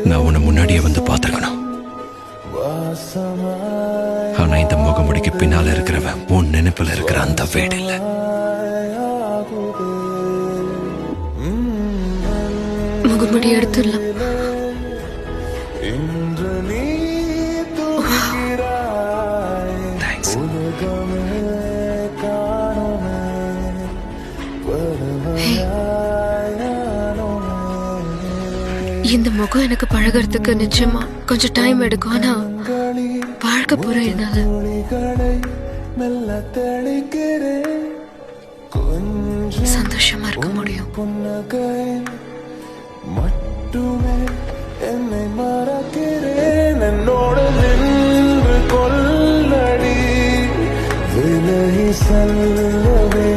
நான் உன்னை முன்னாடியே வந்து பார்த்துருக்கணும். ஆனா இந்த முகமுடிக்கு பின்னால இருக்கிறவன் உன் நினைப்புல இருக்கிற அந்த வீடு இல்ல. முகமுடி எடுத்துடலாம். தேங்க்ஸ். இந்த முகம் எனக்கு பழகிறதுக்கு நிச்சயமா கொஞ்சம் டைம் எடுக்கும். ஆனா வாழ்க்கை பூரா என்னால சந்தோஷமா இருக்க முடியும். மட்டுமே என்னை மறக்கிறேன், என்னோடு நின்று கொள்ளடி, விலகி செல்லவே